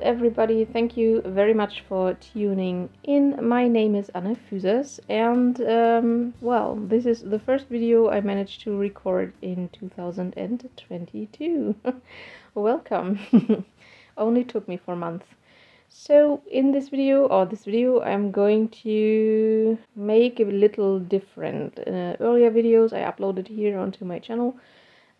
everybody, thank you very much for tuning in. My name is Anne Füsers, and well, this is the first video I managed to record in 2022. Welcome. Only took me 4 months. So in this video, I'm going to make a little different. Earlier videos I uploaded here onto my channel,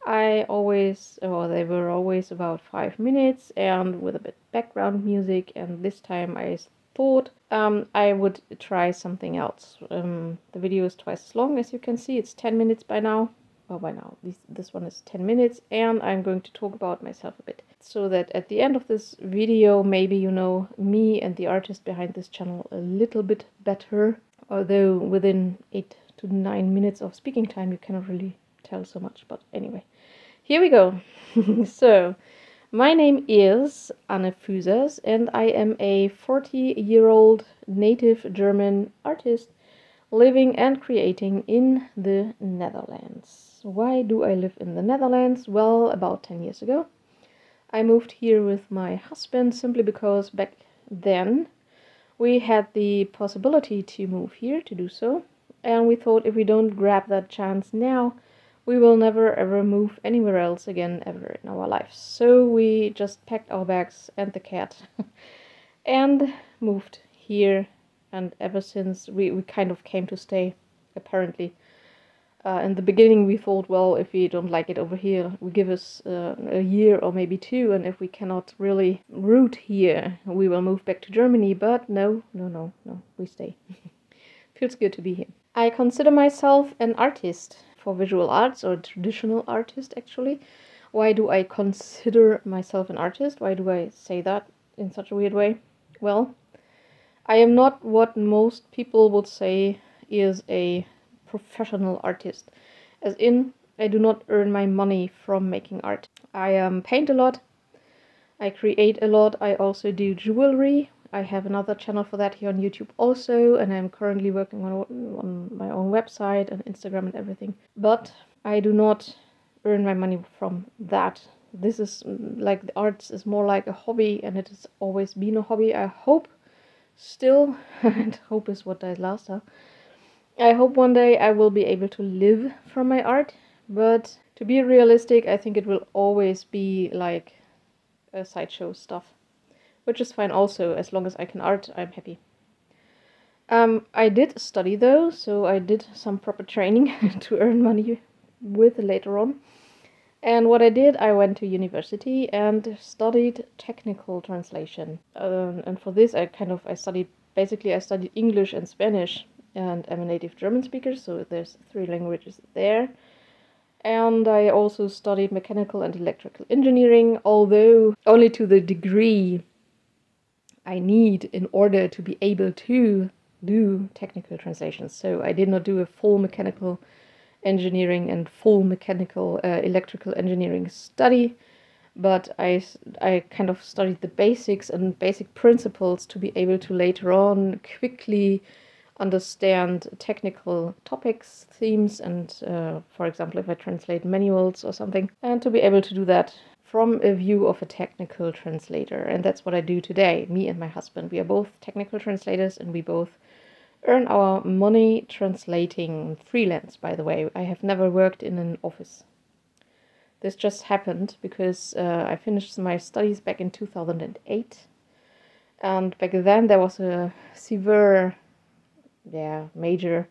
they were always about 5 minutes and with a bit background music, and this time I thought I would try something else. The video is twice as long, as you can see. It's 10 minutes by now. This one is 10 minutes, and I'm going to talk about myself a bit, so that at the end of this video maybe you know me and the artist behind this channel a little bit better, although within 8 to 9 minutes of speaking time you cannot really tell so much. But anyway, here we go. So my name is Anne Füsers, and I am a 40-year-old native German artist living and creating in the Netherlands. Why do I live in the Netherlands? Well, about 10 years ago I moved here with my husband, simply because back then we had the possibility to move here, to do so, and we thought if we don't grab that chance now, we will never ever move anywhere else again ever in our lives. So we just packed our bags and the cat and moved here, and ever since we kind of came to stay, apparently. In the beginning we thought, well, if we don't like it over here, we give us a year or maybe 2, and if we cannot really root here, we will move back to Germany. But no, we stay. Feels good to be here. I consider myself an artist for visual arts, or traditional artist actually. Why do I consider myself an artist? Why do I say that in such a weird way? Well, I am not what most people would say is a professional artist, as in I do not earn my money from making art. I paint a lot, I create a lot, I also do jewelry. I have another channel for that here on YouTube also, and I'm currently working on my own website and Instagram and everything. But I do not earn my money from that. This is like, the arts is more like a hobby, and it has always been a hobby. I hope still, and hope is what dies last, huh? I hope one day I will be able to live from my art, but to be realistic, I think it will always be like a sideshow stuff. Which is fine also, as long as I can art, I'm happy. I did study though, so I did some proper training to earn money with later on. And what I did, I went to university and studied technical translation. And for this I studied English and Spanish, and I'm a native German speaker, so there's 3 languages there. And I also studied mechanical and electrical engineering, although only to the degree I need in order to be able to do technical translations. So I did not do a full mechanical engineering and full mechanical electrical engineering study, but I kind of studied the basics and basic principles to be able to later on quickly understand technical topics, themes, and for example, if I translate manuals or something, and to be able to do that from a view of a technical translator. And that's what I do today. Me and my husband, we are both technical translators, and we both earn our money translating freelance, by the way. I have never worked in an office. This just happened because I finished my studies back in 2008, and back then there was a severe, major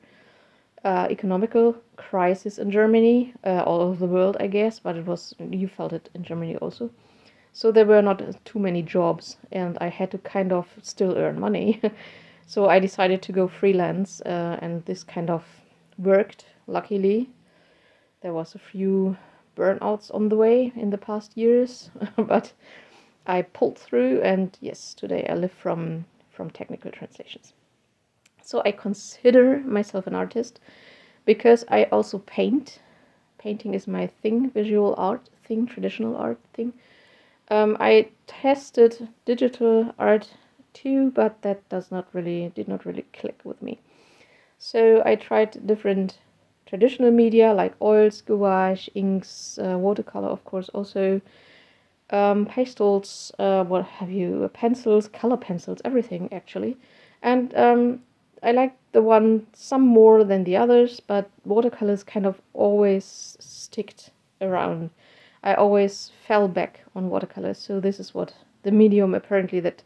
economical crisis in Germany, all over the world, I guess, but you felt it in Germany also. So there were not too many jobs, and I had to kind of still earn money. So I decided to go freelance, and this kind of worked, luckily. There was a few burnouts on the way in the past years, but I pulled through, and yes, today I live from technical translations. So I consider myself an artist because I also paint. Painting is my thing, visual art thing, traditional art thing. I tested digital art too, but that did not really click with me. So I tried different traditional media like oils, gouache, inks, watercolor, of course, also pastels, what have you, pencils, color pencils, everything actually. And I like the one some more than the others, but watercolors kind of always sticked around. I always fell back on watercolors, so this is what the medium apparently that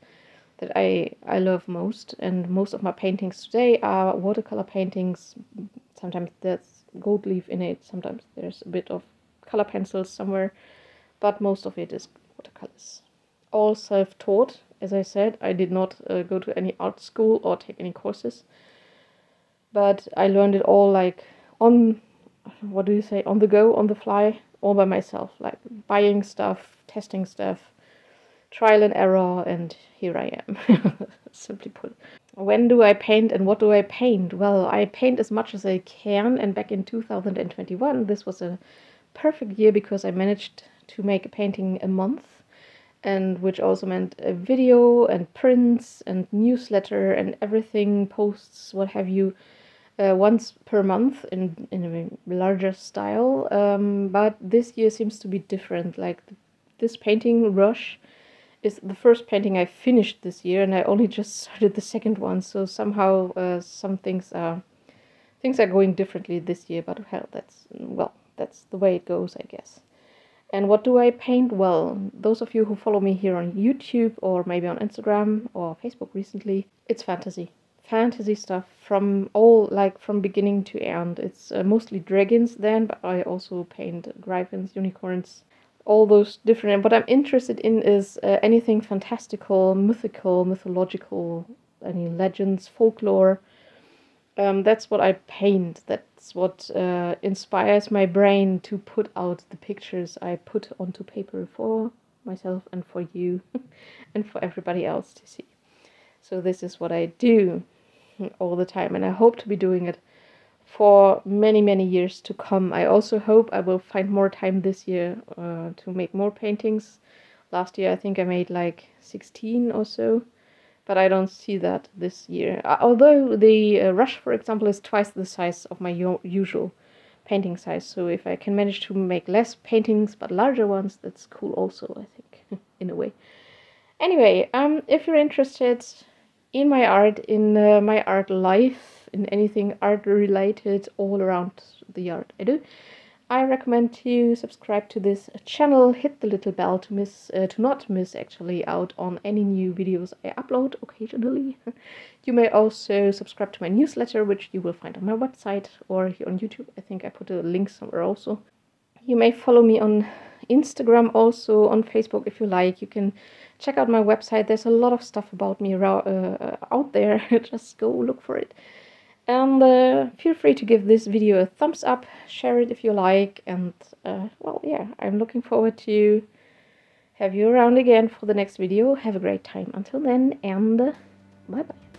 I love most. And most of my paintings today are watercolor paintings. Sometimes there's gold leaf in it, sometimes there's a bit of color pencils somewhere, but most of it is watercolors. All self-taught, as I said. I did not go to any art school or take any courses, but I learned it all like on, what do you say, on the go, on the fly, all by myself, like buying stuff, testing stuff, trial and error, and here I am, simply put. When do I paint and what do I paint? Well, I paint as much as I can, and back in 2021, this was a perfect year because I managed to make a painting a month, and which also meant a video and prints and newsletter and everything, posts, what have you, once per month in a larger style. But this year seems to be different. Like this painting rush is the first painting I finished this year, and I only just started the second one. So somehow some things are going differently this year. But hell, that's the way it goes, I guess. And what do I paint? Well, those of you who follow me here on YouTube or maybe on Instagram or Facebook recently, it's fantasy. Fantasy stuff from from beginning to end. It's mostly dragons then, but I also paint griffins, unicorns, all those different. What I'm interested in is anything fantastical, mythical, mythological, any legends, folklore. That's what I paint. That's what inspires my brain to put out the pictures I put onto paper for myself and for you and for everybody else to see. So this is what I do all the time, and I hope to be doing it for many, many years to come. I also hope I will find more time this year to make more paintings. Last year I think I made like 16 or so, but I don't see that this year. Although the rush, for example, is twice the size of my usual painting size. So if I can manage to make less paintings but larger ones, that's cool also, I think, in a way. Anyway, if you're interested in my art, in my art life, in anything art related all around the art I do, I recommend to subscribe to this channel, hit the little bell to not miss actually out on any new videos I upload occasionally. You may also subscribe to my newsletter, which you will find on my website or here on YouTube. I think I put a link somewhere also. You may follow me on Instagram, also on Facebook if you like. You can check out my website. There's a lot of stuff about me out there. Just go look for it. And feel free to give this video a thumbs up, share it if you like, and well, yeah, I'm looking forward to have you around again for the next video. Have a great time until then, and bye bye.